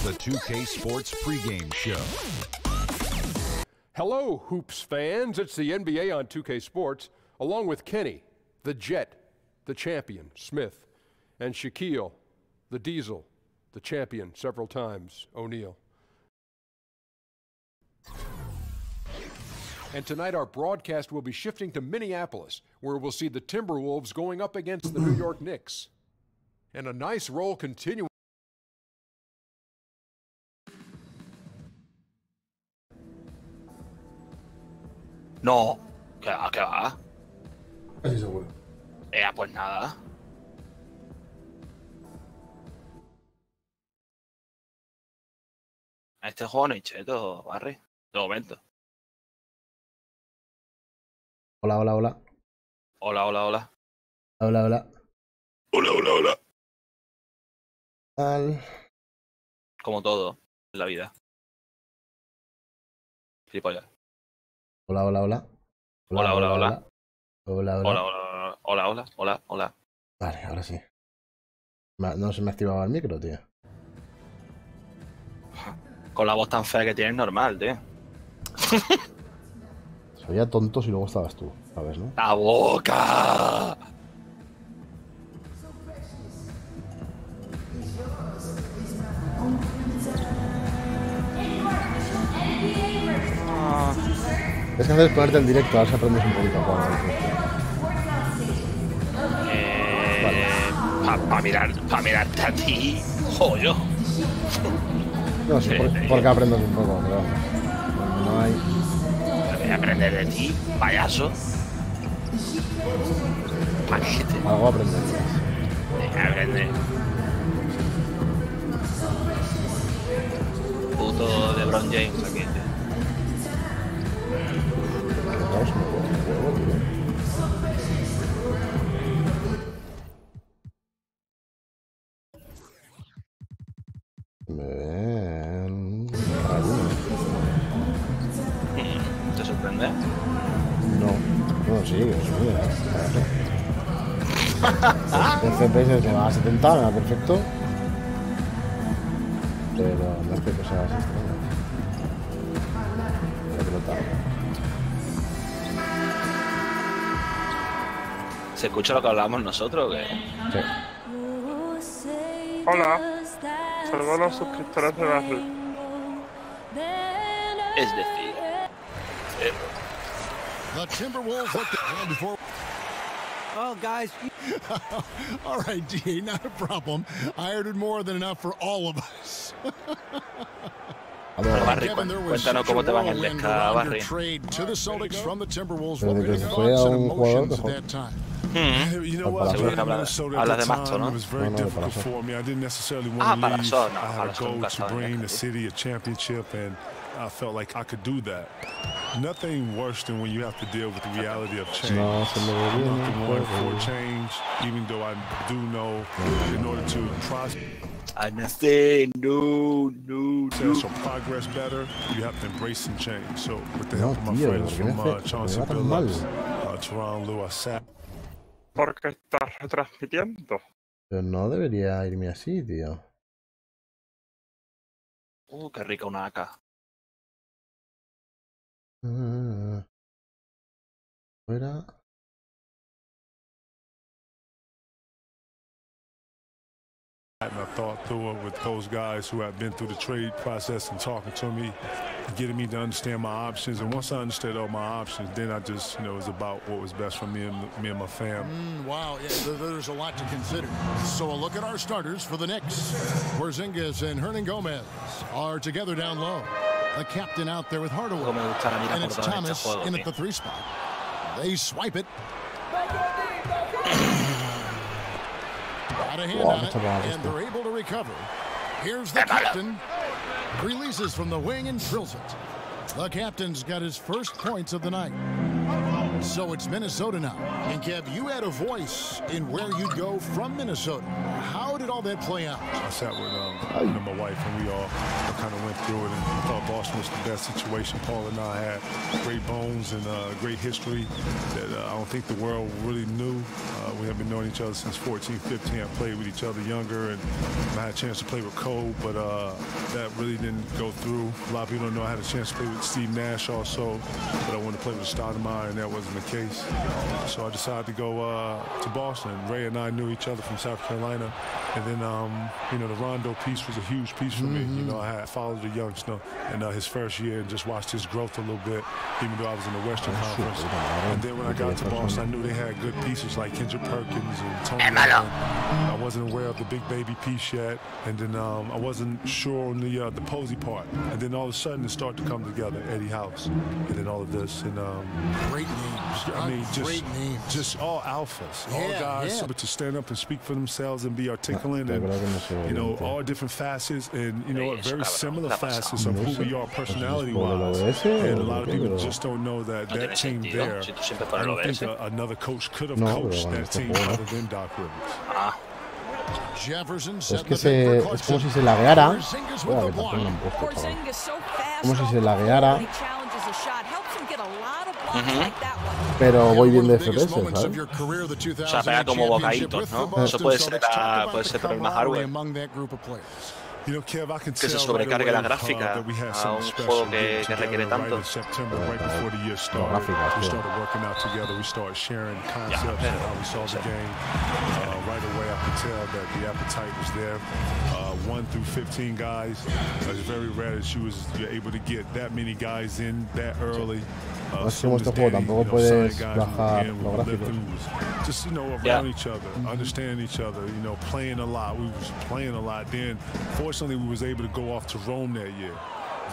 the 2K Sports pregame show. Hello, Hoops fans. It's the NBA on 2K Sports, along with Kenny, the Jet, the champion, Smith, and Shaquille, the Diesel, the champion several times, O'Neal. And tonight our broadcast will be shifting to Minneapolis, where we'll see the Timberwolves going up against the New York Knicks. And a nice roll continuing. No, ¿qué va? ¿Qué va? Casi seguro. Pues nada. A este juego no hay cheto, Barry. De momento. Hola, hola, hola. Hola, hola, hola. Hola, hola. Hola, hola, hola. Tal. Como todo en la vida. Gilipollas. Hola, hola, hola. Hola, hola, hola. Hola, hola. Hola, hola, hola, hola, hola, hola. Vale, ahora sí. No se me activaba el micro, tío. Con la voz tan fea que tienes, normal, tío. Se veía tontos y luego estabas tú, ¿sabes, no? ¡La boca! Es que haces ponerte en directo, a ver si aprendes un poquito a jugar. Vale. Para mirarte a ti, joyo. No sé, porque aprendes un poco, pero no hay. Voy a aprender de ti, payaso. Paquete. Algo aprenderías. Aprende. Puto LeBron James aquí. ¿Te sorprende? No, sí, es muy bien. El FPS se va a 70, me va perfecto. Pero no es que sea así. La pelota. ¿Se escucha lo que hablábamos nosotros o qué? Sí. Hola, saludos a los suscriptores de Barry. Es decir... The Timberwolves looked at before. Oh, guys. All right, D, not a problem. I ordered more than enough for all of us. Barry, cuéntanos cómo te va en el Lesca, Barry. Desde que se fue a un jugador mejor. Seguro que hablas de Macho, ¿no? Para Son. Para Son nunca estaba en el I felt like I could do that. Nothing worse than when you have to deal with the reality of change. No, se me I'm volvió not the one for change, even though I do know in order to process or progress better, you have to embrace some change. So with the help of my friends from Chauncey Billups, Teron Lewis, ¿Por qué estás retransmitiendo? Pero no debería irme así, tío. Qué rica una AK. Fuera. and I thought through it with those guys who have been through the trade process and talking to me, getting me to understand my options. And once I understood all my options, then I just, it was about what was best for me and my family. Wow, yeah, there's a lot to consider. So a look at our starters for the Knicks. Porzingis and Hernangomez are together down low. The captain out there with Hardaway. And it's Thomas in at the 3 spot. They swipe it. Got a hand on it, and they're able to recover. Here's the captain. Releases from the wing and drills it. The captain's got his first points of the night. So it's Minnesota now. And Kev, you had a voice in where you'd go from Minnesota. How did all saw that play out. I sat with my wife, and we all kind of went through it, and thought Boston was the best situation. Paul and I had great bones and great history that I don't think the world really knew. We have been knowing each other since 14, 15. I played with each other younger, and I had a chance to play with Cole, but that really didn't go through. A lot of people don't know I had a chance to play with Steve Nash also, but I wanted to play with Stoudemire, and that wasn't the case. So I decided to go to Boston. Ray and I knew each other from South Carolina, and then the Rondo piece was a huge piece for me. I had followed the youngster in his first year and just watched his growth a little bit, even though I was in the Western Conference. And then when I got to Boston, I knew they had good pieces like Kendrick Perkins and Tony Allen. I wasn't aware of the Big Baby piece yet, and then I wasn't sure on the Posey part. And then all of a sudden it started to come together. Eddie House, and then all of this, and great names. I mean, just all alphas, all guys, but to stand up and speak for themselves and be articulate, and all different facets, and very similar facets of who we are personality-wise. And a lot of people just don't know that team there. I don't think another coach could have coached that team other than Doc Rivers. Es que es como si se lagueara. Como si se lagueara. Pero voy bien de FPS, ¿sabes? O sea, pega como bocaditos, ¿no? Eso puede ser problema hardware. Que se sobrecargue la gráfica a un juego que requiere tanto. Right away, I could tell that the appetite was there. 1 through 15 guys. It's very rare that you're able to get that many guys in that early. Es como este juego, tampoco puedes bajar los gráficos. Just, around each other, understanding each other, playing a lot. We was playing a lot then. Fortunately, we was able to go off to Rome that year.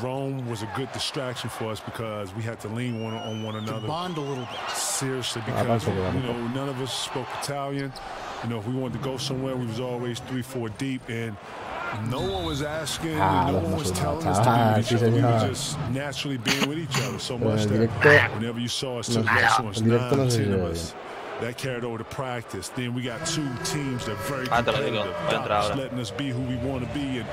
Rome was a good distraction for us because we had to lean on one another. To bond a little bit. Seriously, because, none of us spoke Italian. If we wanted to go somewhere, we was always 3-4 deep, and no one was asking, no one was telling us to be with each other. We were just naturally being with each other so much that whenever you saw us to the restaurants, 9, 10 of us, that carried over to practice. Then we got 2 teams that are very competitive. Doc's letting us be who we want to be, and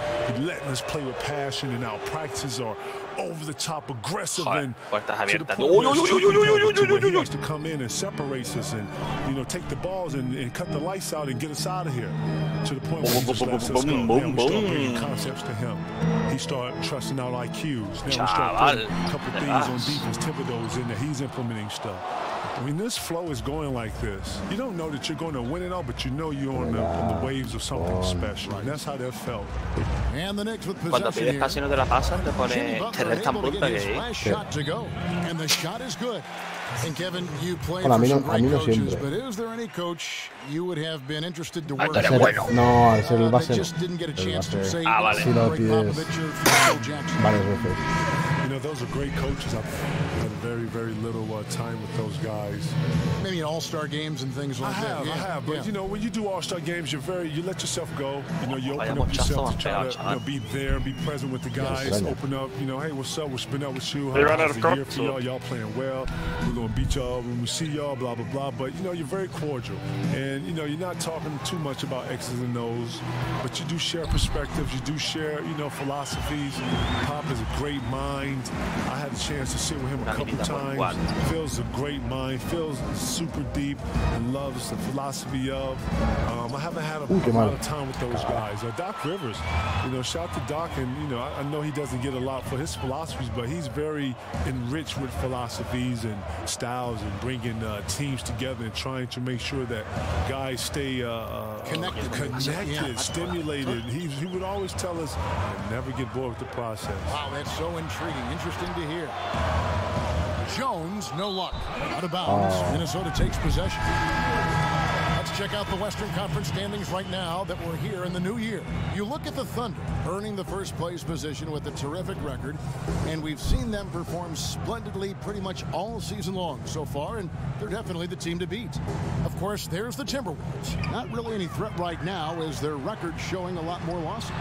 letting us play with passion, and our practices are over the top, aggressive, and to the point where he has to come in and separates us, and take the balls and cut the lights out and get us out of here. To the point where he just lets us go. Now we start bringing concepts to him. He started trusting our IQs. Now we start putting a couple of things on defense. Thibodeau's in there. He's implementing stuff. When this flow is going like this, you don't know that you're going to win it all, but you're on the waves of something special. And that's how that felt. And the Knicks with Cuando pides casi no te la pasan, te pone te restan puntos que and the shot is good. And Kevin, you played Bueno, for some great no coaches, siempre. but is there any coach you would have been interested to work with? No, es el base. That just didn't get a chance to say vale. Si lo pides varias veces. Those are great coaches. I've had very, very little time with those guys. Maybe in all-star games and things like that. I have. But when you do all-star games, you let yourself go. You open up yourself to try to be there, be present with the guys. Open up. Hey, what's up? What's been up with you? They run out of year for y'all. Y'all playing well. We're gonna beat y'all when we see y'all. Blah blah blah. But you're very cordial, and you're not talking too much about X's and O's. But you do share perspectives. You do share philosophies. Pop is a great mind. I had a chance to sit with him a couple times. Phil's a great mind. Phil's super deep and loves the philosophy of. I haven't had a lot of time with those guys. Doc Rivers, shout to Doc, and I know he doesn't get a lot for his philosophies, but he's very enriched with philosophies and styles and bringing teams together and trying to make sure that guys stay connected, stimulated. He would always tell us, never get bored with the process. Wow, that's so intriguing. Interesting to hear. Jones, no luck. Out of bounds. Minnesota takes possession. Let's check out the Western Conference standings right now that we're here in the new year. You look at the Thunder, earning the first place position with a terrific record, and we've seen them perform splendidly pretty much all season long so far, and they're definitely the team to beat. Of course, there's the Timberwolves. Not really any threat right now, as their record showing a lot more losses.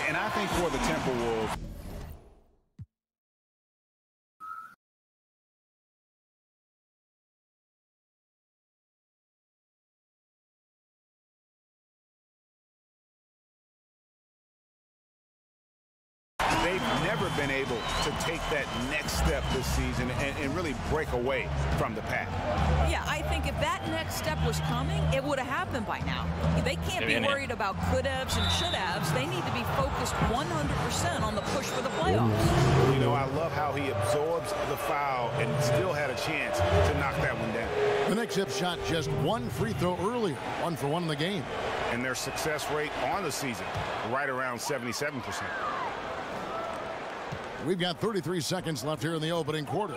And I think for the Timberwolves, they've never been able to take that next step this season and really break away from the pack. Yeah, I think if that next step was coming, it would have happened by now. They can't be worried about could-haves and should-haves. They need to be focused 100% on the push for the playoffs. You know, I love how he absorbs the foul and still had a chance to knock that one down. The next hip shot just one free throw earlier, 1 for 1 in the game. And their success rate on the season, right around 77%. We've got 33 seconds left here in the opening quarter.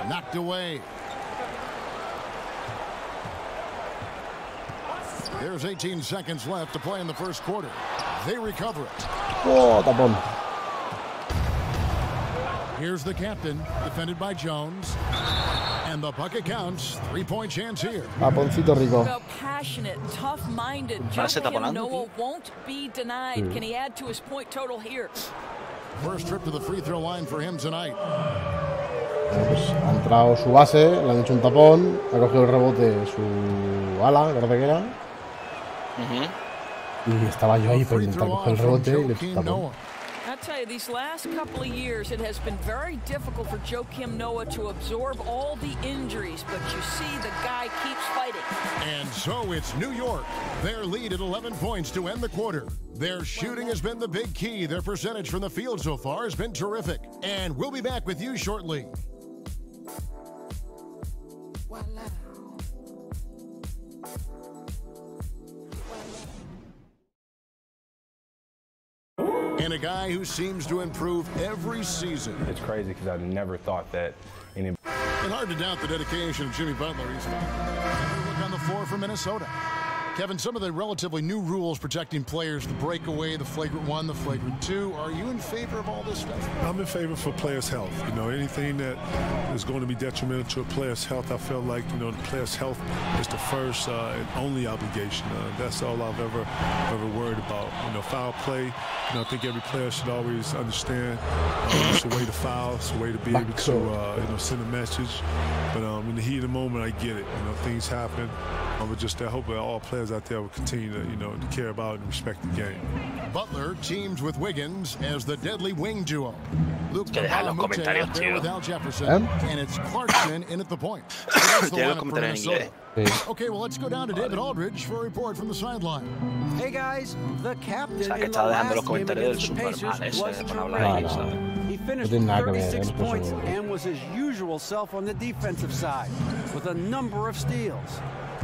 Knocked away. There's 18 seconds left to play in the first quarter. They recover it. Oh, tapón. Here's the captain, defended by Jones. And the bucket counts. 3-point chance here. Taponcito rico. Well, passionate, tough-minded. Joakim Noah won't be denied. Can he add to his point total here? First trip to the free throw line for him tonight. Bueno, pues ha entrado su base, le han hecho un tapón, ha cogido el rebote su ala, creo que era. Y estaba yo ahí para intentar coger el rebote y le he hecho tapón. I tell you, these last couple of years, it has been very difficult for Joakim Noah to absorb all the injuries, but you see the guy keeps fighting. And so it's New York. Their lead at 11 points to end the quarter. Their shooting has been the big key. Their percentage from the field so far has been terrific. And we'll be back with you shortly. And a guy who seems to improve every season. It's crazy because I never thought that anybody. And hard to doubt the dedication of Jimmy Butler. He's found look on the floor for Minnesota. Kevin, some of the relatively new rules protecting players, the breakaway, the flagrant 1, the flagrant 2. Are you in favor of all this stuff? I'm in favor for players' health. You know, anything that is going to be detrimental to a player's health, I feel like, you know, the player's health is the first and only obligation. That's all I've ever worried about. You know, foul play, you know, I think every player should always understand it's a way to foul, it's a way to be able to, you know, send a message. But in the heat of the moment, I get it. You know, things happen. But just I hope that all players out there will continue to, you know, to care about and respect the game. Butler teams with Wiggins as the deadly wing duo. Luke With Al Jefferson, and it's Clarkson in at the point. So that's the lineup for Minnesota. Okay, well, let's go down to David Aldridge for a report from the sideline. Hey guys, the captain O sea, que in the está dejando los last game comentarios against the del Pacers Superman was ese Drew para hablar de Brees. eso. He finished No tiene nada que ver, 36 no points pasa nada. and was his usual self on the defensive side with a number of steals.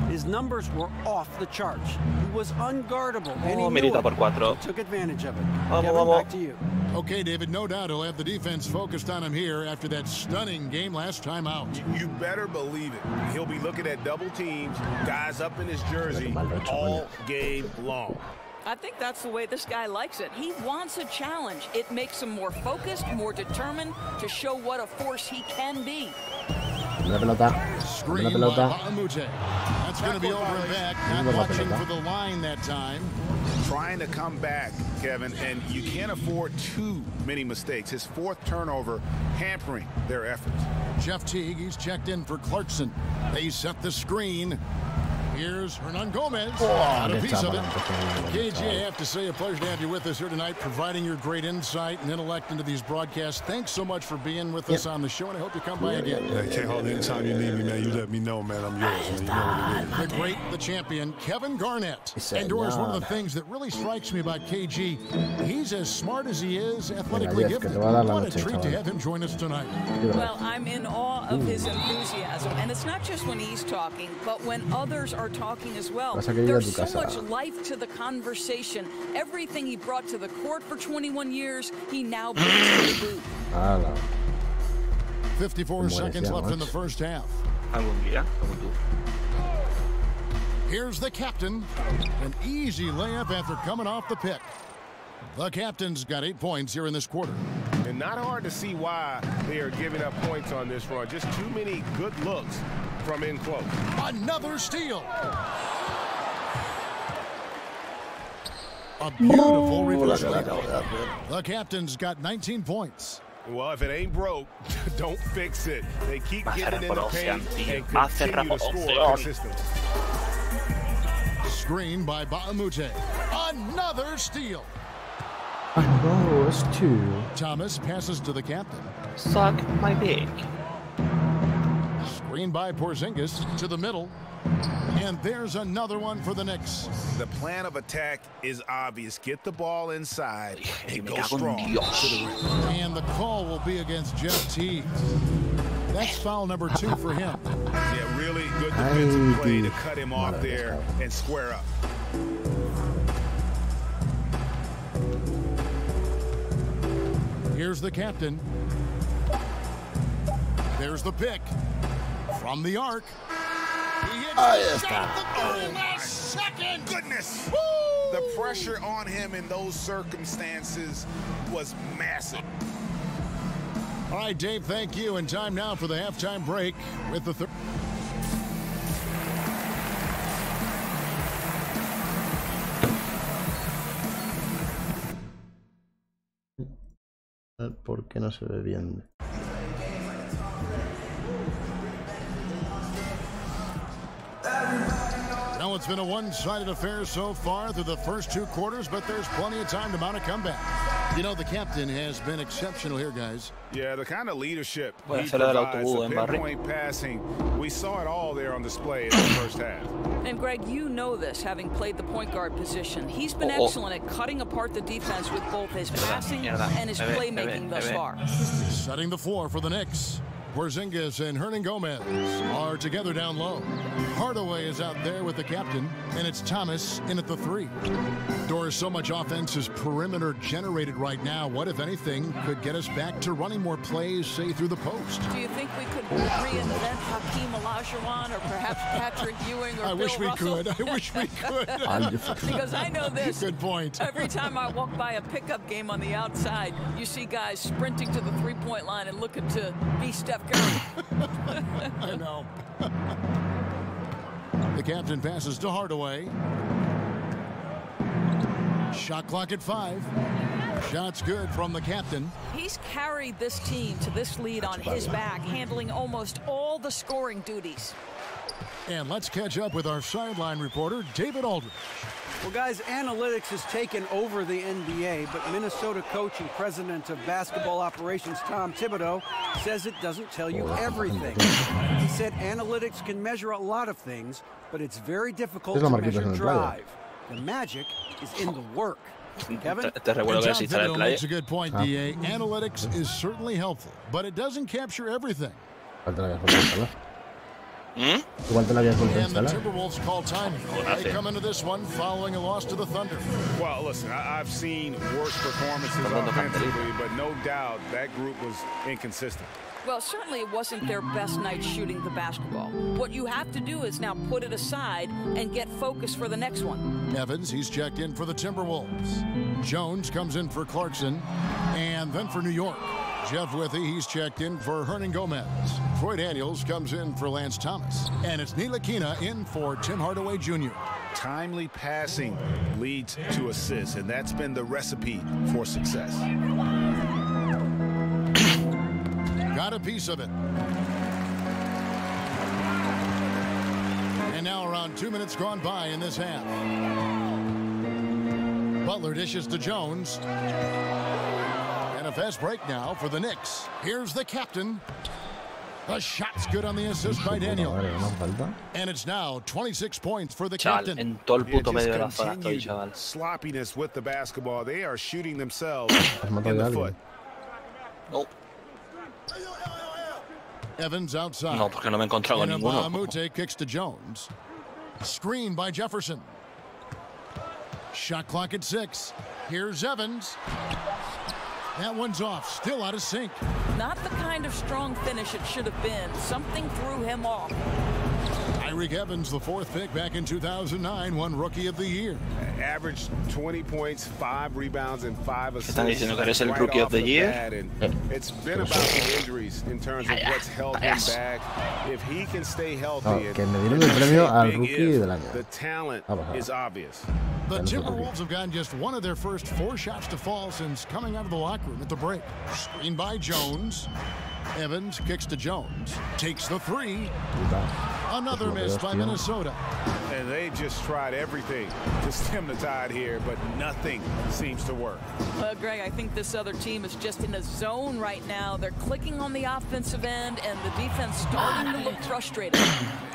His numbers were off the charts. He was unguardable, and he knew Milita por 4. it. He took advantage of it. Vamos, Kevin, vamos. back to you. Okay, David, no doubt he'll have the defense focused on him here after that stunning game last time out. You better believe it. He'll be looking at double teams, guys up in his jersey all game long. I think that's the way this guy likes it. He wants a challenge. It makes him more focused, more determined to show what a force he can be. La pelota. La pelota. That's going to be over and back. Not watching for the line that time. Trying to come back, Kevin, and you can't afford too many mistakes. His 4th turnover hampering their efforts. Jeff Teague, he's checked in for Clarkson. They set the screen. Here's Hernan Gomez. Got a piece of it. KG, I have to say, a pleasure to have you with us here tonight, providing your great insight and intellect into these broadcasts. Thanks so much for being with us on the show, and I hope you come by again. Yeah, can't hold anytime you need me, man. You let me know, man. I'm yours, man. You know what it is. The great, the champion, Kevin Garnett. And Doris, one of the things that really strikes me about KG, he's as smart as he is athletically gifted. What a treat to have him join us tonight. Well, I'm in awe of his enthusiasm, and it's not just when he's talking, but when others are talking as well. There's so much life to the conversation. Everything he brought to the court for 21 years, he now brings to the booth. 54 seconds left in the first half. Here's the captain. An easy layup after coming off the pick. The captain's got 8 points here in this quarter. And not hard to see why they are giving up points on this run. Just too many good looks from in close. Another steal. A beautiful reverse layup. The captain's got 19 points. Well, if it ain't broke, don't fix it. They keep getting in the paint and continue to score consistently. Screen by Baamute. Another steal. No, it's 2. Thomas passes to the captain. Suck my dick. Screen by Porzingis to the middle. And there's another one for the Knicks. The plan of attack is obvious. Get the ball inside and go strong. And the call will be against Jeff Teague. That's foul number 2 for him. Yeah, really good defensive play to cut him off there and square up. Here's the captain. There's the pick. From the arc. He hits the shot at the very last second. Goodness. Woo! The pressure on him in those circumstances was massive. All right, Dave, thank you. And time now for the halftime break with the third. ¿Por qué no se ve bien? Now it's been a one-sided affair so far through the first 2 quarters, but there's plenty of time to mount a comeback. You know, the captain has been exceptional here, guys. Yeah, the kind of leadership he provides, the pinpoint passing, we saw it all there on display in the first half. And Greg, you know this, having played the point guard position. He's been excellent at cutting apart the defense with both his passing and his playmaking thus far. Setting the floor for the Knicks. Porzingis and Hernan Gomez are together down low. Hardaway is out there with the captain, and it's Thomas in at the 3. Doris, so much offense is perimeter generated right now. What, if anything, could get us back to running more plays, say, through the post? Do you think we could reinvent Hakeem Olajuwon or perhaps Patrick Ewing or Bill Russell? I wish we could. Because I know this. Good point. Every time I walk by a pickup game on the outside, you see guys sprinting to the three-point line and looking to be Steph Curry. I know. The captain passes to Hardaway. Shot clock at 5. Shots good from the captain. He's carried this team to this lead on his back, handling almost all the scoring duties. And let's catch up with our sideline reporter, David Aldridge. Well, guys, analytics has taken over the NBA, but Minnesota coach and president of basketball operations, Tom Thibodeau, says it doesn't tell you everything. He said analytics can measure a lot of things, but it's very difficult to measure drive. The magic is in the work. Kevin? Thibodeau makes a good point, DA. Analytics is certainly helpful, but it doesn't capture everything. And the Timberwolves call timing. They come into this one following a loss to the Thunder. Well, listen, I've seen worse performances offensively, but no doubt that group was inconsistent. Well, certainly it wasn't their best night shooting the basketball. What you have to do is now put it aside and get focused for the next one. Evans, he's checked in for the Timberwolves. Jones comes in for Clarkson, and then for New York. Jeff Withy, he's checked in for Hernan Gomez. Troy Daniels comes in for Lance Thomas. And it's Ntilikina in for Tim Hardaway Jr. Timely passing leads to assists, and that's been the recipe for success. Got a piece of it. And now around 2 minutes gone by in this half. Butler dishes to Jones. And a fast break now for the Knicks. Here's the captain. The shot's good on the assist by Daniel. And it's now 26 points for the captain. Sloppiness with the basketball. They are shooting themselves in the foot. Nope. Evans outside. No, porque no me he encontrado con ninguno. Baamute kicks to Jones. Screen by Jefferson. Shot clock at 6. Here's Evans. That one's off. Still out of sync. Not the kind of strong finish it should have been. Something threw him off. Tyreek Evans, the 4th pick back in 2009, won Rookie of the Year. Averaged 20 points, 5 rebounds, and 5 assists. ¿Están diciendo que eres el Rookie of the Year? It's been about the injuries in terms of what's held him back. If he can stay healthy, que me dieron el premio al Rookie del año. The talent is obvious. The Timberwolves have gotten just one of their first 4 shots to fall since coming out of the locker room at the break. Screen by Jones. Evans kicks to Jones. Takes the 3. Another miss by Minnesota. And they just tried everything to stem the tide here, but nothing seems to work. Greg, I think this other team is just in a zone right now. They're clicking on the offensive end, and the defense starting to look frustrated.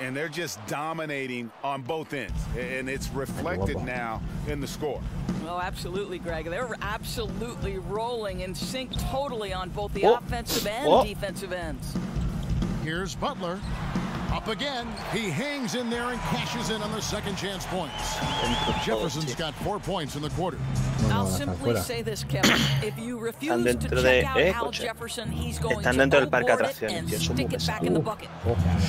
And they're just dominating on both ends, and it's reflected now in the score. Well, absolutely, Greg. They're absolutely rolling in sync totally on both the offensive and defensive ends. Here's Butler. Up again. He hangs in there and cashes in on the second chance points. Jefferson's got 4 points in the quarter. I'll simply say this, Kevin. If you refuse to check out Al Jefferson, he's going to overboard it and stick it back in the bucket.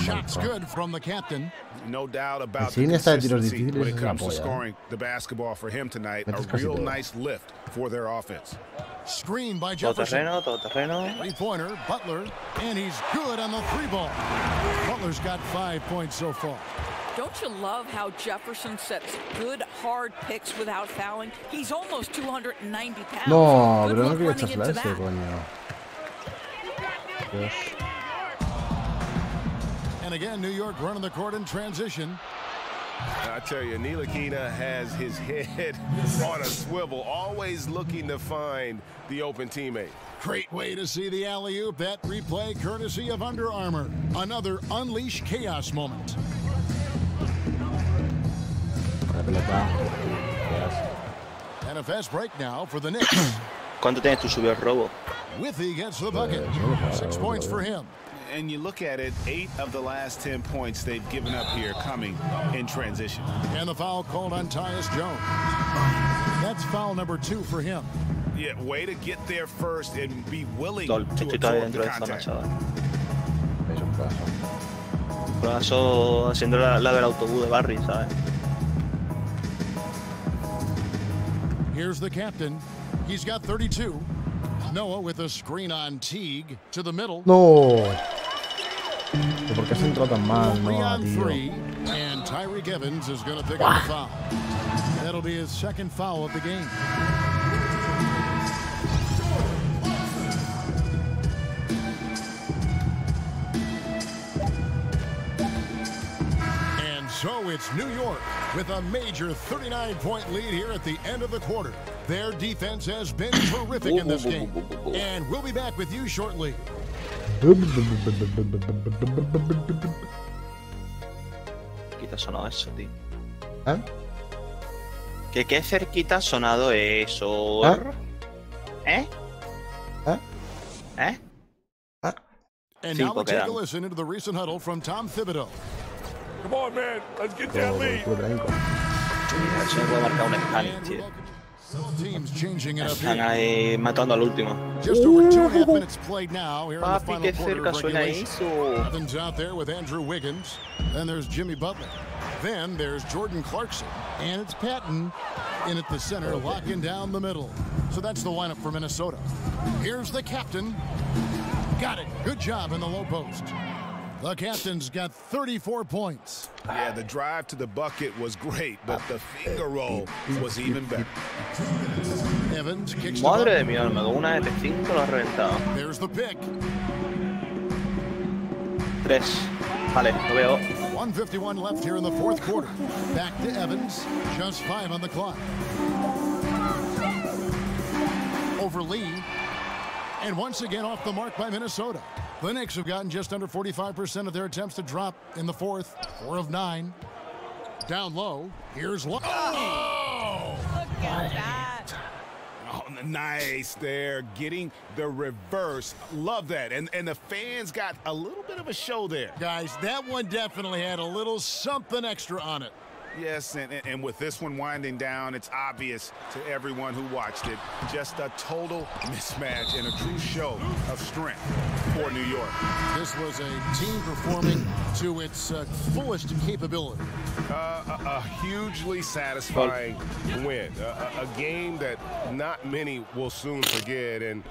Shots good from the captain. No doubt about the consistency when it comes to scoring the basketball for him tonight. A real nice lift for their offense. Screen by Jefferson. Three-pointer, Butler, and he's good on the three ball. Butler's got 5 points so far. Don't you love how Jefferson sets good, hard picks without fouling? He's almost 290 pounds. No, pero no quiero echársela ese, coño. Dios. And again, New York running the court in transition. I tell you, Ntilikina has his head on a swivel, always looking to find the open teammate. Great way to see the alley-oop. That replay courtesy of Under Armour. Another Unleash Chaos moment. And a fast break now for the Knicks. ¿Cuánto tienes tú subió el robo? Withy gets the bucket. 6 points for him. And you look at it, 8 of the last 10 points they've given up here coming in transition. And the foul called on Tyus Jones. That's foul number 2 for him. Yeah, way to get there first and be willing to absorb the contact. Brazo haciendo la del autobús de Barry, ¿sabes? Here's the captain. He's got 32. Noah with a screen on Teague to the middle. No. ¿Por qué se entró tan mal, Noah, tío? And Tyreek Evans is going to pick up the foul. That'll be his second foul of the game. And so it's New York with a major 39-point lead here at the end of the quarter. Their defense has been terrific in this game. And we'll be back with you shortly. ¿Qué ha sonado eso, tío? ¿Eh? ¿Qué cerquita ha sonado eso? ¿Eh? ¿Eh? ¿Eh? And now we take a listen into the recent huddle from Tom Thibodeau. Come on, man. Let's get that lead. Teams changing it up Están ahí matando al último. Just over 2.5 minutes played now here in the Papi, final qué quarter cerca of suena regulation. eso. Evans out there with Andrew Wiggins. Then there's Jimmy Butler. Then there's Jordan Clarkson. And it's Patton in at the center, locking down the middle. So that's the lineup for Minnesota. Here's the captain. Got it. Good job in the low post. The captain's got 34 points. Yeah, the drive to the bucket was great, but the finger roll was even better. Evans kicks Madre de mi alma, con una de 5 lo ha reventado. There's the pick. 3. Vale, lo veo. 1:51 left here in the fourth quarter. Back to Evans. Just 5 on the clock. Over Lee. And once again off the mark by Minnesota. The Knicks have gotten just under 45% of their attempts to drop in the fourth. 4 of 9. Down low. Here's one. Oh! Look at that. Oh, nice there. Getting the reverse. Love that. And the fans got a little bit of a show there. Guys, that one definitely had a little something extra on it. Yes, and with this one winding down, it's obvious to everyone who watched it. Just a total mismatch and a true show of strength for New York. This was a team performing to its fullest capability. A hugely satisfying win. A game that not many will soon forget. And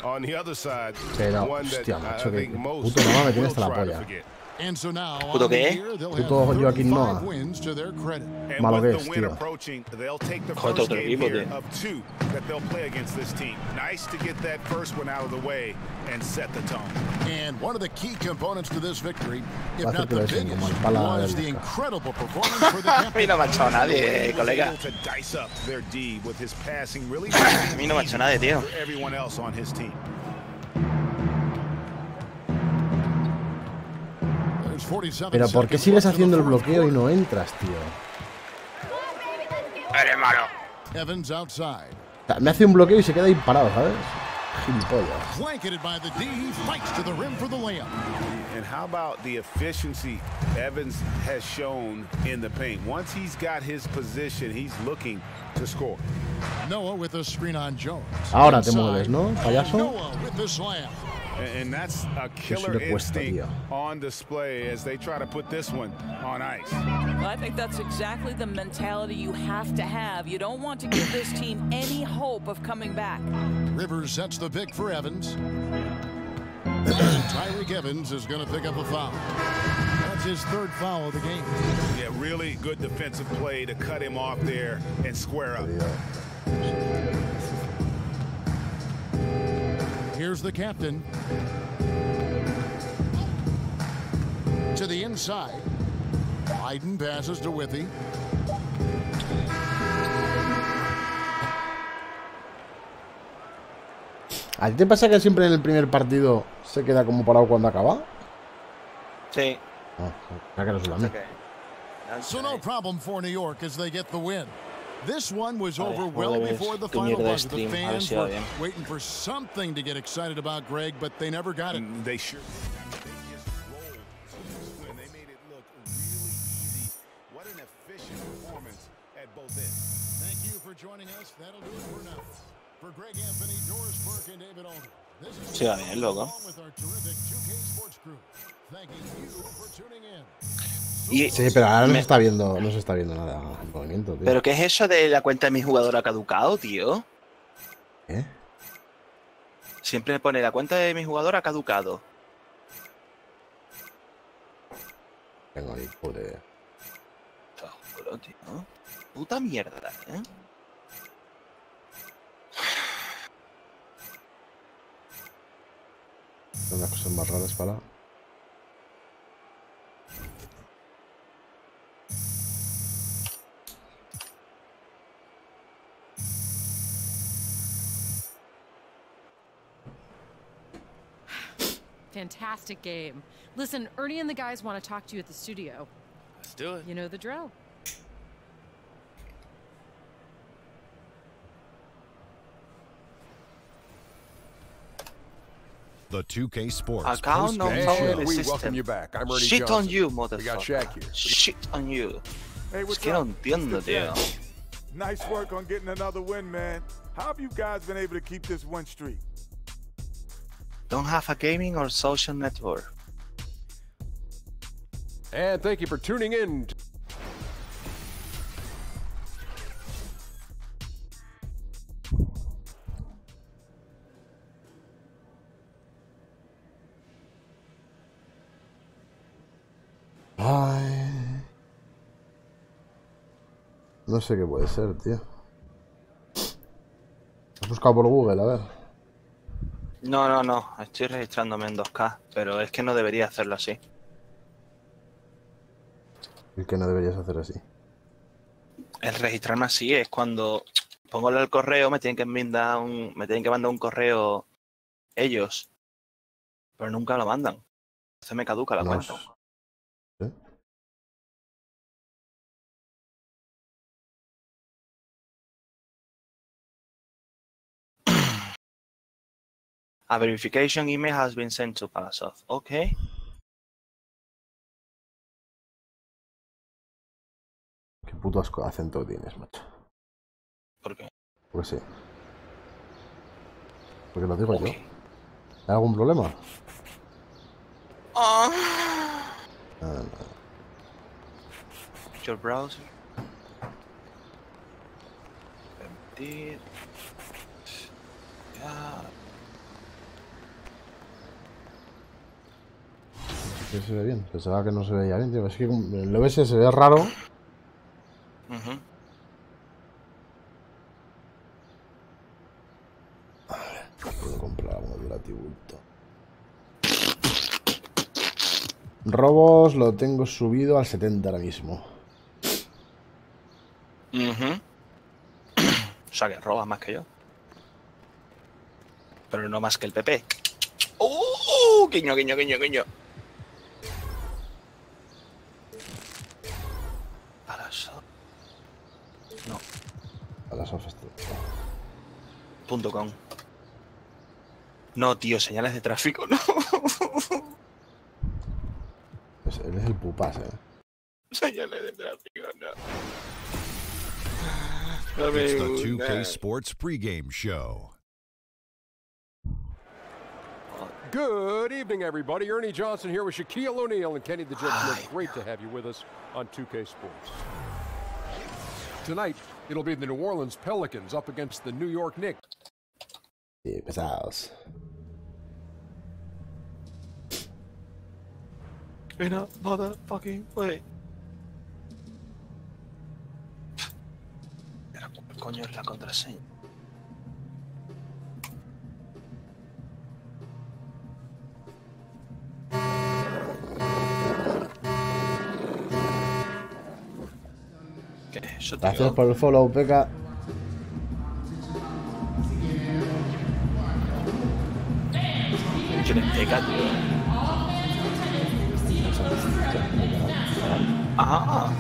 on the other side, one that I think most will try to forget. And so now ¿Puto qué? Puto Joaquín Noah. Malo que es, tío. Joder, otro equipo, tío. And one of the key components to this victory, if Va a not hacer que the le den biggest, como el pala was del the Meca. incredible performance for the A mí no me ha echado nadie, colega. To dice up their D with his passing, really A mí no me ha hecho nadie, tío. for everyone else on his team. There's 47 Pero ¿por qué seconds sigues left in haciendo the el fourth bloqueo y quarter. no entras, tío? Eres malo. Evans outside. O sea, me hace un bloqueo y se queda ahí parado, ¿sabes? Gilipollas. Blanketed by the D, he fights to the rim for the layup. And how about the efficiency Evans has shown in the paint? Once he's got his position, he's looking to score. Noah with a screen on Jones. Ahora te Inside, mueves, ¿no, payaso? Noah with the slam. And that's a killer le cuesta, instinct tío. on display as they try to put this one on ice. Well, I think that's exactly the mentality you have to have. You don't want to give this team any hope of coming back. Rivers sets the pick for Evans. And Tyreek Evans is going to pick up a foul. That's his third foul of the game. Yeah, really good defensive play to cut him off there and square up. Here's the captain. To the inside. Biden passes to Withy. ¿A ti te pasa que siempre en el primer partido se queda como parado cuando acaba? Sí. Ah, que no es la mía. So no problem for New York as they get the win. This one was over well joder, before the qué final mierda de buzzer. The stream, a ver fans si va were bien. waiting for something to get excited about, Greg, but they never got it. They sure. They just rolled to this win. They made it look really easy. What an efficient performance at both ends. Thank you for joining us. That'll do it for now. For Greg Anthony, Doris Burke, and David Alden, this is Sí, va bien, loco. along with our terrific 2K Sports crew. Thanking you for tuning in. Y, Sí, pero ahora no se está viendo, no se está viendo nada el movimiento, tío. ¿Pero qué es eso de la cuenta de mi jugador ha caducado, tío? ¿Eh? Siempre me pone la cuenta de mi jugador ha caducado. Tengo ahí, pobre. Te lo juro, tío. Puta mierda, ¿eh? Son las cosas más raras para. Fantastic game. Listen, Ernie and the guys want to talk to you at the studio. Let's do it. You know the drill. The 2K Sports Account no And phone in the we system. welcome you back. I'm Ernie Shit Johnson. on you, We got motherfucker. Shaq here. Shit on you. Hey, Es what's que no up? entiendo, It's the tío. Jets. Nice work on getting another win, man. How have you guys been able to keep this win streak? Don't have a gaming or social network. And thank you for tuning in. Ay. No sé qué puede ser, tío. Has buscado por Google, a ver. No. Estoy registrándome en 2K, pero es que no debería hacerlo así. El que no deberías hacer así. El registrarme así es cuando pongo el correo, me tienen que mandar un correo ellos, pero nunca lo mandan. Entonces me caduca la cuenta. ¿Sí? A verification email has been sent to Palasoft. Okay. Qué puto asco de acento tienes, macho. ¿Por qué? Pues sí. Porque lo digo yo. ¿Hay algún problema? No. Your browser. Permitir. Ya. Sí, se ve bien. Pensaba que no se veía bien, tío. Es que el OBS se ve raro. A ver, puedo comprar algo de latibulto. Robos lo tengo subido al 70 ahora mismo. O sea que robas más que yo. Pero no más que el PP. Guiño, guiño, guiño, guiño. Para eso. No. Para eso .com. No, tío, señales de tráfico, no. Pues él es el pupas, Señales de tráfico, no. It's the 2K Sports pregame show. Good evening, everybody. Ernie Johnson here with Shaquille O'Neal and Kenny the Jet Smith. Great to have you with us on 2K Sports. Tonight, it'll be the New Orleans Pelicans up against the New York Knicks. Sí, pesados. In a motherfucking way. Pero ¿cuál coño es la contraseña? ¿Qué es eso, tío? Gracias por el follow, Peca. ¿Quién es Peca, tío? Ah,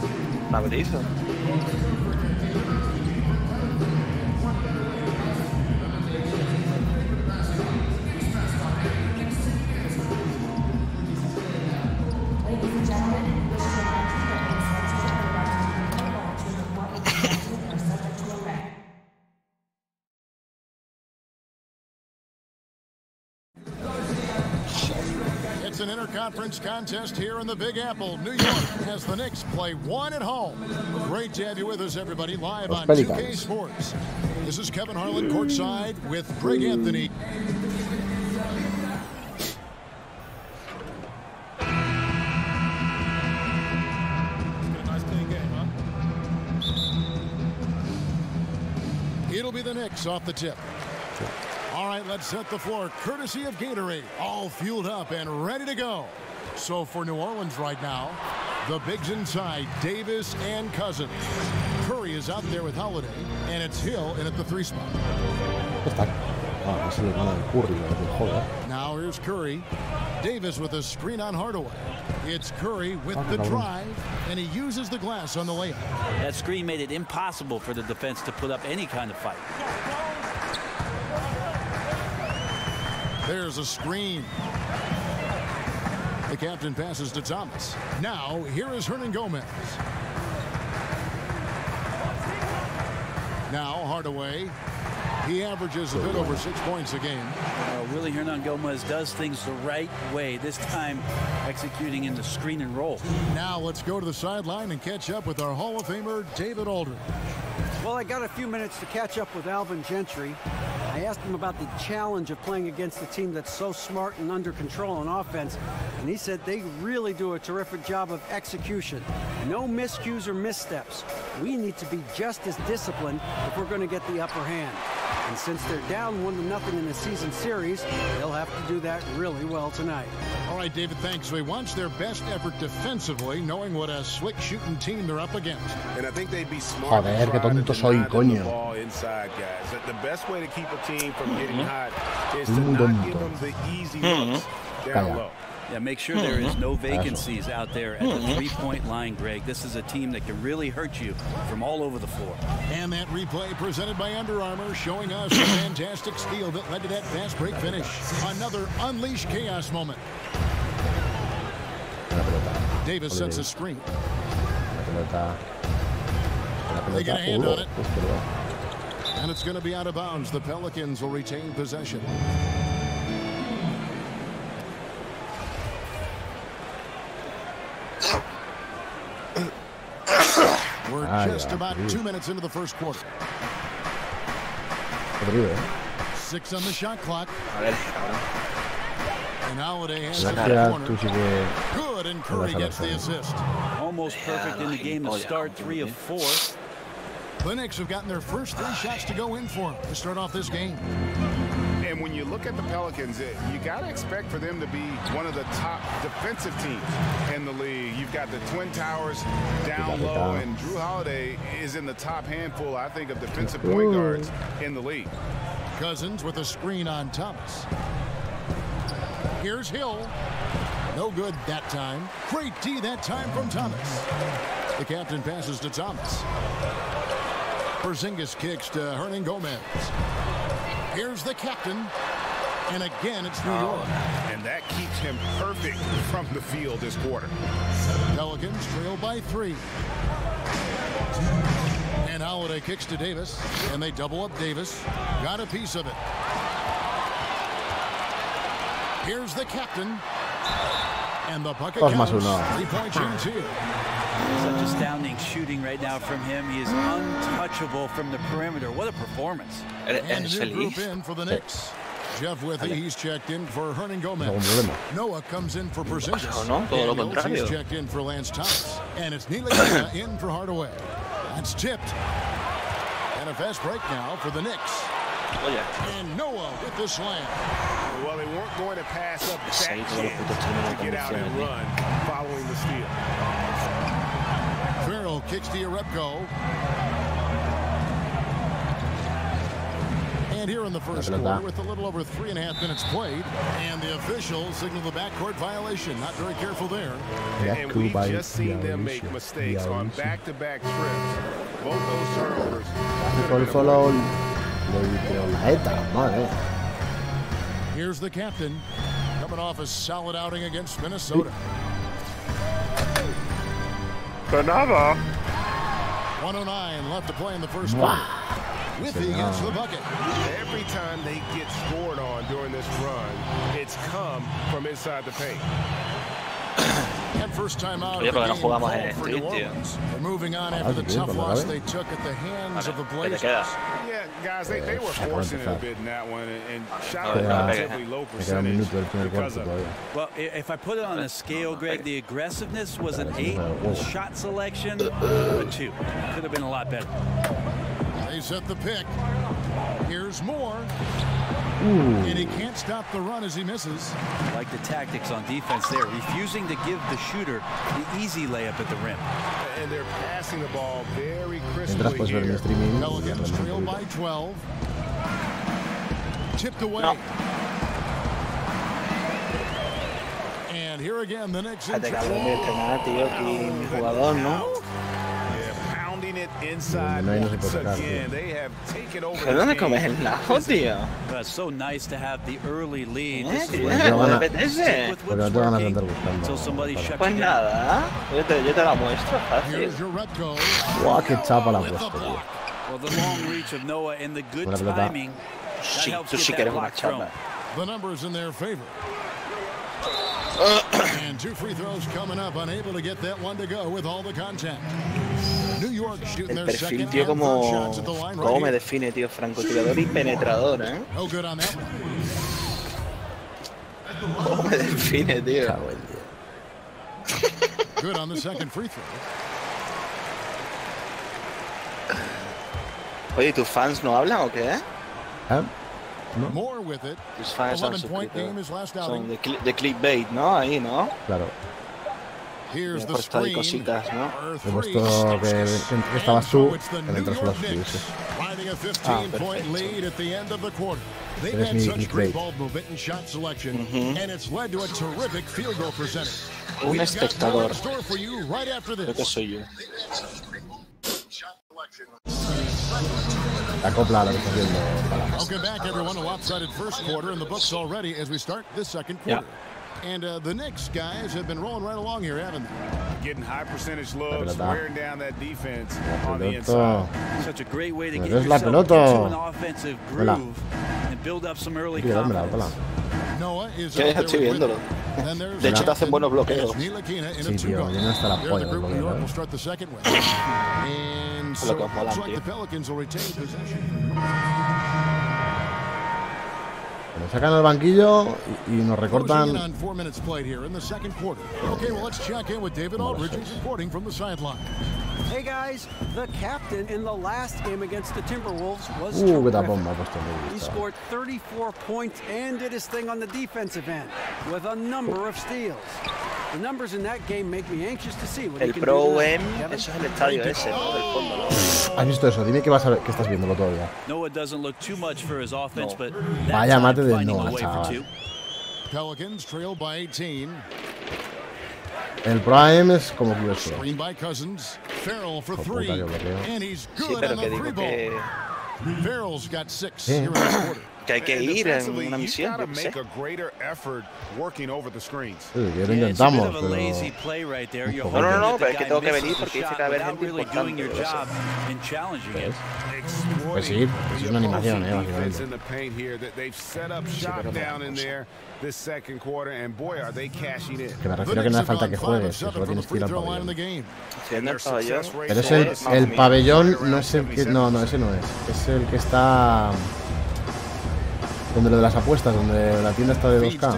una brisa. It's an interconference contest here in the Big Apple, New York, as the Knicks play one at home. Great to have you with us, everybody, live on 2K Sports. This is Kevin Harlan courtside with Greg Anthony. It'll be the Knicks off the tip. All right, let's set the floor, courtesy of Gatorade, all fueled up and ready to go. So for New Orleans right now, the bigs inside, Davis and Cousins. Curry is out there with Holiday, and it's Hill in at the 3 spot. Now here's Curry. Davis with a screen on Hardaway. It's Curry with the drive, and he uses the glass on the layup. That screen made it impossible for the defense to put up any kind of fight. There's a screen. The captain passes to Thomas. Now, here is Hernan Gomez. Now, Hardaway. He averages a bit over 6 points a game. Willie Hernan Gomez does things the right way, this time executing in the screen and roll. Now, let's go to the sideline and catch up with our Hall of Famer, David Aldridge. Well, I got a few minutes to catch up with Alvin Gentry. I asked him about the challenge of playing against a team that's so smart and under control on offense, and he said they really do a terrific job of execution. No miscues or missteps. We need to be just as disciplined if we're going to get the upper hand. And since they're down 1-0 in the season series, they'll have to do that really well tonight. All right, David, thanks. They watch their best effort defensively, knowing what a slick shooting team they're up against. And I think they'd be smart Joder, qué tonto soy, coño. Inside, guys. The best way to keep a team from getting hot is to not give them the easy looks down low. Yeah, make sure there is no vacancies out there at the three-point line, Greg. This is a team that can really hurt you from all over the floor. And that replay presented by Under Armour, showing us a fantastic steal that led to that fast break finish. Another unleashed chaos moment. Davis sets a screen. They get a hand on it. And it's going to be out of bounds. The Pelicans will retain possession. We're just about 2 minutes into the first quarter. 6 on the shot clock. And Holiday has the corner. Good, and Curry gets the assist. Almost perfect in the game to start, 3 of 4. The Knicks have gotten their first 3 shots to go in for them to start off this game. And when you look at the Pelicans, you got to expect for them to be one of the top defensive teams in the league. You've got the Twin Towers down low, and Drew Holiday is in the top handful, I think, of defensive point guards in the league. Cousins with a screen on Thomas. Here's Hill. No good that time. Great D that time from Thomas. The captain passes to Thomas. Porzingis kicks to Hernan Gomez. Here's the captain. And again, it's New York. And that keeps him perfect from the field this quarter. Pelicans trail by 3. And Holiday kicks to Davis. And they double up Davis. Got a piece of it. Here's the captain. And the bucket counts. 3-point chance here. Such astounding shooting right now from him. He is untouchable from the perimeter. What a performance. And a new group in for the Knicks. Jeff Withy, he's checked in for Hernan Gomez. Noah comes in for Porzingis. He's checked in for Lance Thomas. And it's Neely in for Hardaway. That's tipped. And a fast break now for the Knicks. And Noah with the slam. Well, they weren't going to pass up that chance to get out and run following the steal. Farrell kicks to Jerebko. And here in the first quarter, with a little over 3.5 minutes played, and the officials signal the backcourt violation. Not very careful there. And we've just seen them make mistakes on back-to-back trips. Both those turnovers. Here's the captain, coming off a solid outing against Minnesota. Another. 109 left to play in the first quarter. Withy gets the bucket. Every time they get scored on during this run, it's come from inside the paint. And first time out of the game for New Orleans. They're moving on after the tough loss they took at the hands of the Blazers. Yeah, guys, they were forcing it a bit in that one and shot a relatively low percentage because of it. Well, if I put it on a scale, Greg, the aggressiveness was an 8. The shot selection, a 2. Could have been a lot better. They set the pick. Here's Moore. And he can't stop the run as he misses. Like the tactics on defense there, refusing to give the shooter the easy layup at the rim. And they're passing the ball very crisply here. Pelicans trail by 12. Tipped away. No. And here again, the Knicks in it inside once again. They have taken over the game. It's so nice to have the early lead. Until somebody shuts you down. Here's Jerebko. Well, the long reach of Noah and the good timing, that helps get that block thrown. The numbers in their favor. And 2 free throws coming up, unable to get that one to go with all the contact. New York shooting their second and third shots at the line right me define, tío, francotirador y penetrador, ¿eh? No good on that one. ¿Cómo me define, tío? Good on the second free throw. Oye, ¿tus fans no hablan o qué? No. More with it. 11-point game is last outing. De clickbait, ¿no? Ahí, ¿no? Claro. Here's the screen. Cositas, ¿no? He puesto que estabas tú, que mientras lo subiste. Finding a 15-point lead at the end of the quarter. They've had such great ball movement and shot selection, and it's led to a terrific field goal percentage. Un espectador. Creo que soy yo. La copla la que estás viendo. Welcome back, everyone. A lopsided first quarter in the books already as we start this second quarter. And the Knicks guys have been rolling right along here, haven't they? Getting high percentage looks, wearing down that defense on the inside. Such a great way to get yourself into an offensive groove and build up some early confidence. Noah is ya estoy viéndolo. De hecho, te hacen buenos bloqueos. Sí, tío, yo no está la polla el bloqueo, will start the second one. And so it looks like the Pelicans will retain possession. Nos sacan al banquillo y nos recortan. Hey guys, the captain in the last game against the Timberwolves was qué tapón me ha puesto. He scored 34 points and did his thing on the defensive end with a number of steals. The numbers in that game make me anxious to see what he can do. El Pro M, eso es el estadio ese, ¿no? Del fondo, ¿no? ¿Has visto eso? Dime que vas a ver, que estás viéndolo todavía. No, it doesn't look too much for his offense, but vaya mate de Noah, chaval. Pelicans trail by 18. El Prime es como que eso. Screen by Cousins. Farrell for 3. And he's Sí, good pero on que the digo free ball. que Farrell's got 6 here in this quarter. que hay que ir en una misión, yo qué sé. Sí, que lo intentamos, pero... No, pero es que tengo que venir porque dice que va a haber gente importante. Pues sí, es una animación, básicamente. Que me refiero a que no hace falta que juegues, que solo tienes que ir al pabellón. Pero es el pabellón, no es el que... No, ese no es. Es el que está... Donde lo de las apuestas, donde la tienda está de 2K.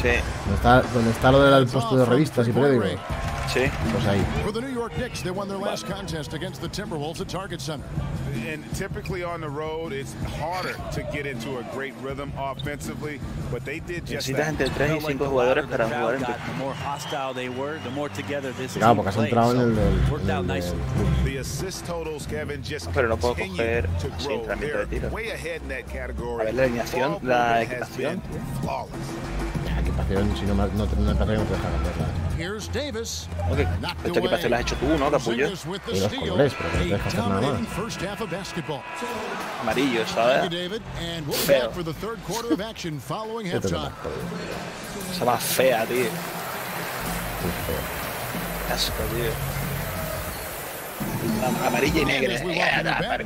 Sí. Donde está lo del puesto de revistas y periódicos. Sí. Pues ahí. And typically on the road, it's harder to get into a great rhythm offensively, but they did just that. Necesitas entre 3 y 5 jugadores para jugar en tu... Claro, porque has entrado en el del pero no puedo coger sin entrenamiento de tiro. A ver la alineación, la equipación. La equipación, si no me parece que no te deja cambiarla. Okay. Esta equipación la has hecho tú, ¿no, capullo? Y los colores, pero que no te deja hacer nada más. Amarillo, ¿sabes? Feo. Esa más fea, tío. Asco, tío. Amarilla y negra.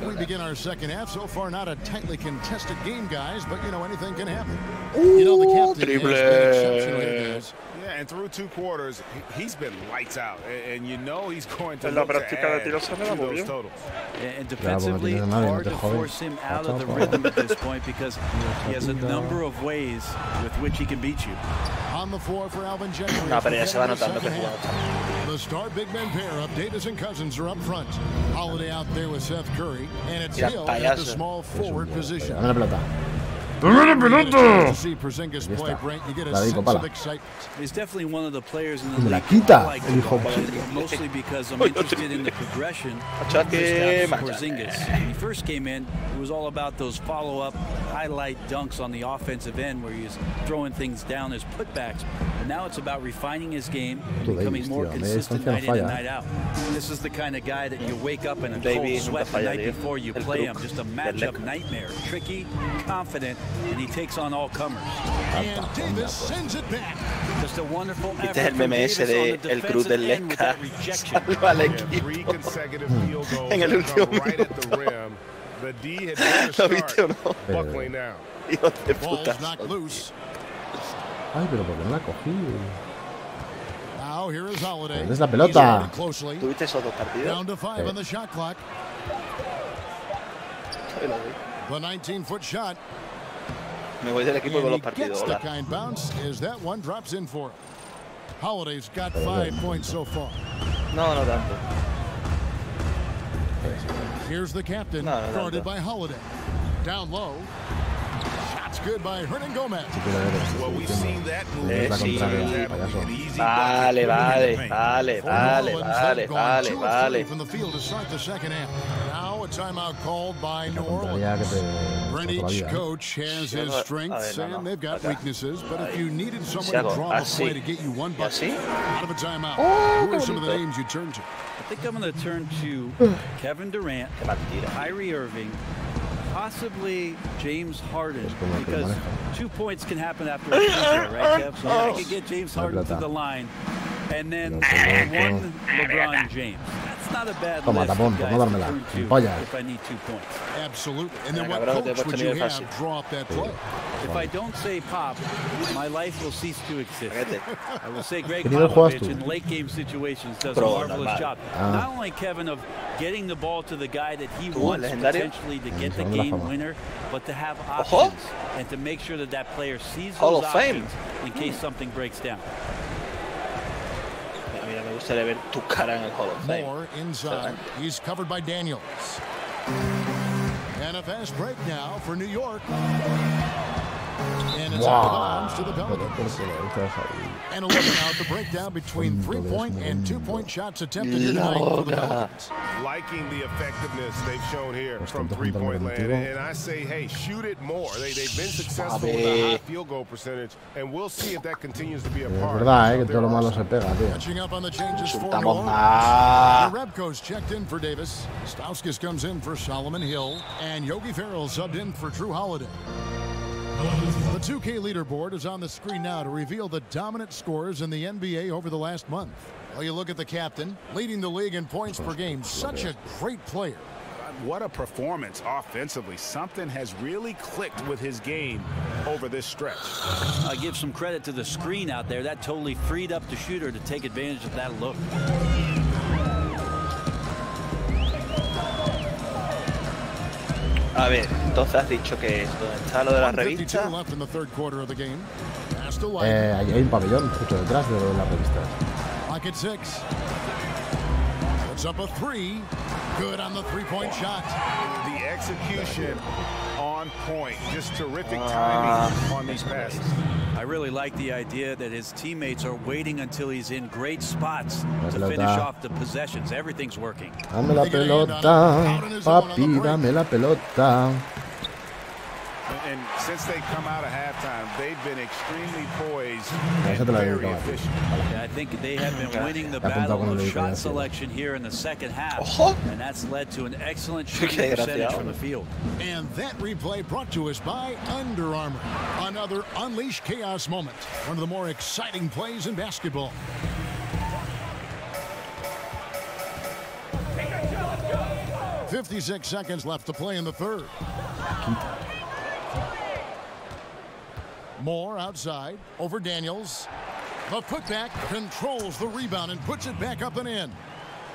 We begin our second half. So far, not a tightly contested game, guys, but you know anything can happen. The captain has been exceptional here, guys. Yeah, and through 2 quarters, he's been lights out, and you know he's going to La look to práctica de add tiros to se me those totals. And defensively, hard to force him out of the rhythm at this point because he has a number of ways with which he can beat you. On the floor for Alvin Gentry. No, pero ya se va notando que jugado. The star big men pair of Davis and Cousins are up front. Holiday out there with Seth Curry, and it's Hill at the small forward position. Dame la pelota. ¡Dame la pelota! See Porzingis play, Brent. You get a sense of excitement. He's definitely one of the players in the Me la league. quita, Like el hijo. mostly because I'm interested in the progression of Porzingis. When he first came in, it was all about those follow-up, highlight dunks on the offensive end where he was throwing things down as putbacks. But now it's about refining his game and becoming more consistent night in and night out. This is the kind of guy that you wake up in a cold sweat the night before you play him. Just a matchup nightmare. Tricky, confident, and he takes on all comers. And Davis sends it back. Just a wonderful effort. Este es el meme ese de el cruz del Lesca. Salva al equipo. En el último minuto. ¿Lo viste o no? Hijo de puta. Ay, pero ¿por qué no la cogí? Now here is Holiday. ¿Dónde es la pelota? ¿Tuviste esos 2 partidos? Down to 5 on the shot clock. The 19-foot shot. Me voy del equipo con los partidos. The kind bounce as that one drops in for him. Holiday's got 5 points so far. No tanto. Here's the captain, guarded by Holiday. Down low. Shots good by Hernan Gomez. Vale. From the field to start the second half. Now a timeout called by New Orleans. Brent, each coach has his strengths and they've got weaknesses. But if you needed someone to draw a play to get you one bucket out of a timeout, who are some of the names you turn to? I think I'm going to turn to Kevin Durant, Kyrie Irving, possibly James Harden, because 2 points can happen after a free throw, right, Kev? So I could get James Harden to the line, and then one LeBron James. Toma, tapón, por no dármela. Polla. Absolutely. And then what coach would you have draw up that play? If I don't say pop, my life will cease to exist. I will say Greg Popovich in late game situations does a marvelous job. Not only, Kevin, of getting the ball to the guy that he wants potentially to get the game winner, but to have options and to make sure that that player sees those options in case something breaks down. Moore inside. He's covered by Daniels. And a fast break now for New York. And it's out of bounds to the Pelicans. And a look at the breakdown between 3-point and 2-point shots attempted here tonight for the Pelicans. Liking the effectiveness they've shown here from 3-point land. And I say, hey, shoot it more. They've been successful with a high field goal percentage, and we'll see if that continues to be a part. Catching up on the changes for New Orleans. Rebko's checked in for Davis. Stauskas comes in for Solomon Hill. And Yogi Ferrell subbed in for Drew Holiday. The 2K leaderboard is on the screen now to reveal the dominant scores in the NBA over the last month. Well, you look at the captain, leading the league in points per game. Such a great player. What a performance offensively. Something has really clicked with his game over this stretch. I give some credit to the screen out there. That totally freed up the shooter to take advantage of that look. A ver, entonces has dicho que donde está lo de la revista. Ahí hay un pabellón justo detrás de las revistas. Pocket 6. Puts up a 3. Good on the 3-point shot. The execution on point. Just terrific timing on these passes. I really like the idea that his teammates are waiting until he's in great spots to finish off the possessions. Everything's working. Dame la pelota, papi, dame la pelota. And since they come out of halftime, they've been extremely poised and very efficient. Yeah, I think they have been winning the battle of shot selection here in the second half, and that's led to an excellent shooting percentage from the field. And that replay brought to us by Under Armour. Another Unleash Chaos moment. One of the more exciting plays in basketball. "56 seconds left to play in the third. Moore outside, over Daniels. The putback controls the rebound and puts it back up and in.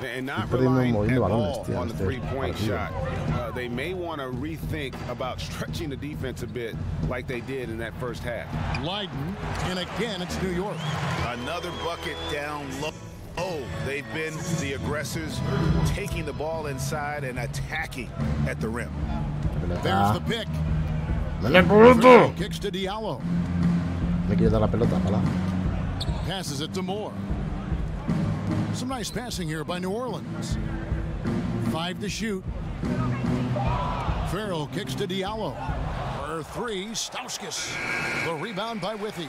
And not relying at all on the 3-point shot. They may want to rethink about stretching the defense a bit like they did in that first half. Leiden, and again it's New York. Another bucket down low. Oh, they've been the aggressors, taking the ball inside and attacking at the rim. There's the pick. Kicks to Diallo. Passes it to Moore. Some nice passing here by New Orleans. 5 to shoot. Ferrell kicks to Diallo. For 3, Stauskas. The rebound by Withy.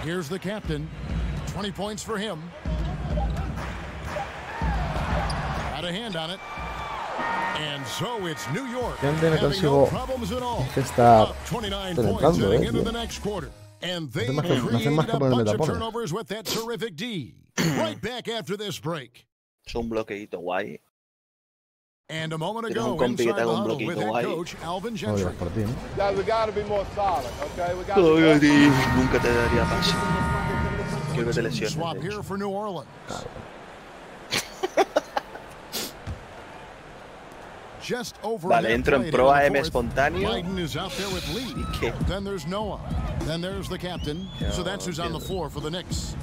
Here's the captain. 20 points for him. Got a hand on it. And so it's New York. Having no problems at all. 29 points heading into the next quarter. And they created a bunch of turnovers with that terrific D. Right back after this break. Es un bloqueito guay. And a moment ago, inside the huddle with head coach Alvin Gentry. Guys, we got to be more solid, okay? We got to nunca te daría pase. Quiero que te lesiones. Swap here for New Orleans. Just over vale, entro en pro AM espontáneo. Leiden is out there with Lee. Then there's Noah. Then there's the captain. So that's who's on the floor for the Knicks.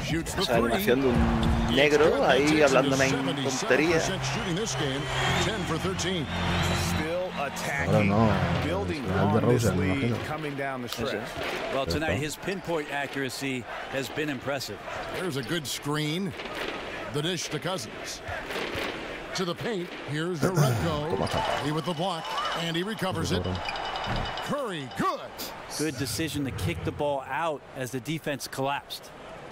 Shoots the three. Animación de un negro ahí hablándome en tontería. 10 for 13. Still attacking, building on this lead, coming down the stretch. Well, tonight his pinpoint accuracy has been impressive. There's a good screen. The dish to Cousins. To the paint. Here's the Redco. He with the block, and he recovers it. Curry, good. Good decision to kick the ball out as the defense collapsed.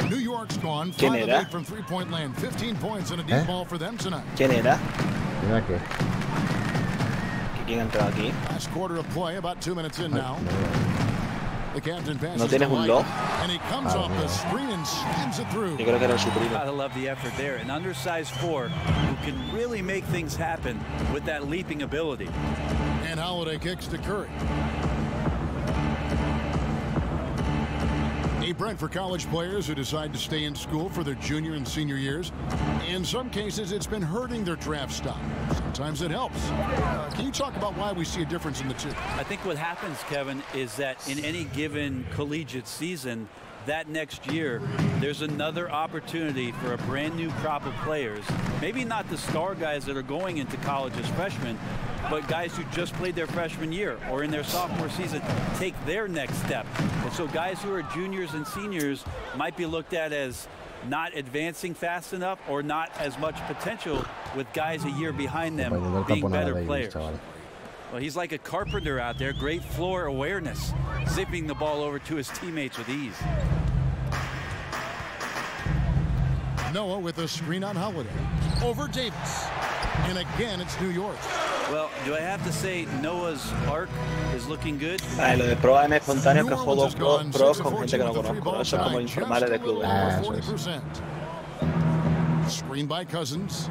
New York's gone 5 of 8 from 3-point land. 15 points and a deep ball for them tonight. ¿Quién era? ¿Quién entró aquí? Last quarter of play, about 2 minutes in now. ¿No tienes un lock? Yo creo que era su primo. I love the effort there. An undersized four who can really make things happen with that leaping ability. And Holiday kicks to Curry. A bread for college players who decide to stay in school for their junior and senior years. In some cases, it's been hurting their draft stock. Sometimes it helps. Can you talk about why we see a difference in the two? I think what happens, Kevin, is that in any given collegiate season, that next year, there's another opportunity for a brand new crop of players. Maybe not the star guys that are going into college as freshmen, but guys who just played their freshman year or in their sophomore season take their next step. And so guys who are juniors and seniors might be looked at as not advancing fast enough or not as much potential, with guys a year behind them being better players. Well, he's like a carpenter out there. Great floor awareness, zipping the ball over to his teammates with ease. Noah with a screen on Holiday. Over Davis. And again, it's New York. Well, do I have to say Noah's arc is looking good? Lo de pro AM espontáneo que juego pros con gente que no conozco. Eso es como informales de clubes. 40%. Screen by Cousins.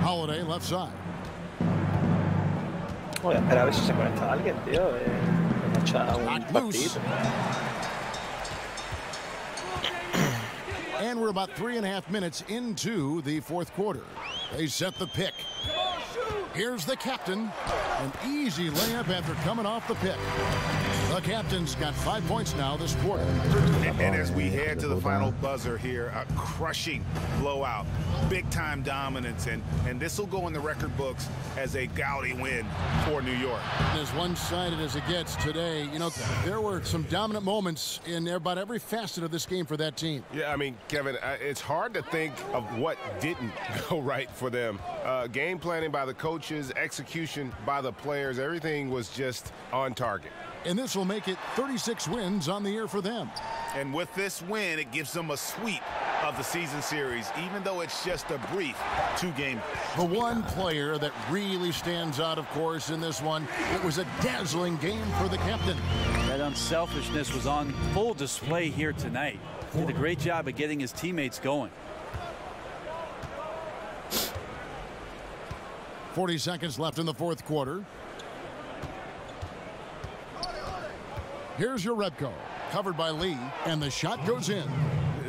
Holiday left side. Voy a esperar a ver si se conecta alguien, tío. Un partido. And we're about 3.5 minutes into the fourth quarter. They set the pick. Here's the captain. An easy layup after coming off the pick. The captain's got 5 points now this quarter. And as we head to the final buzzer here, a crushing blowout, big-time dominance, and this will go in the record books as a gaudy win for New York. And as one-sided as it gets today, you know, there were some dominant moments in about every facet of this game for that team. Yeah, I mean, Kevin, it's hard to think of what didn't go right for them. Game planning by the coaches, execution by the players, everything was just on target. And this will make it 36 wins on the year for them. And with this win, it gives them a sweep of the season series, even though it's just a brief 2-game. The one player that really stands out, of course, in this one, it was a dazzling game for the captain. That unselfishness was on full display here tonight. He did a great job of getting his teammates going. 40 seconds left in the fourth quarter. Here's your Rebco, covered by Lee, and the shot goes in.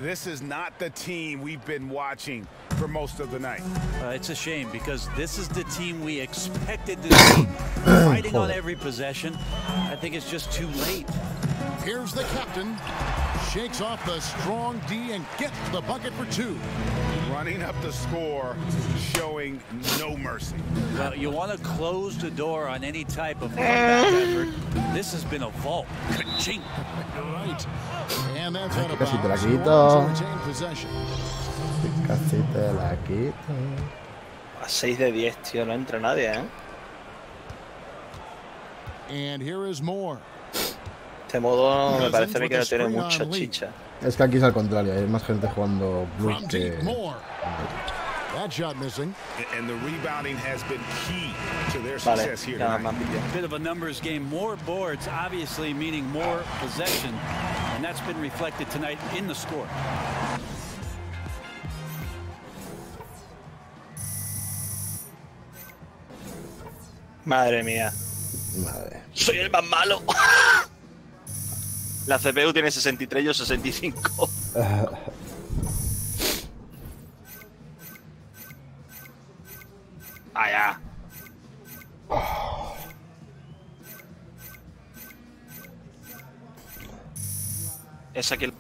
This is not the team we've been watching for most of the night. It's a shame because this is the team we expected to see, fighting on every possession. I think it's just too late. Here's the captain, shakes off the strong D and gets the bucket for 2. Running up the score, showing no mercy. Well, you want to close the door on any type of comeback effort. This has been a vault. Ka-ching. Right. And that's out of Casi te la bounds. quito. Retain possession. Casi te la quito. A 6 de 10, tío. No entra nadie, ¿eh? And here is more. Este modo me parece a mí que no tiene mucha chicha. Es que aquí es al contrario, hay más gente jugando Blue que... That shot missing. And the rebounding has been key to their success here tonight. A bit of a numbers game. More boards, obviously, meaning more possession. And that's been reflected tonight in the score. Madre mía. Madre. Soy el más malo. La CPU tiene 63 y yo 65. Allá. Es aquí el...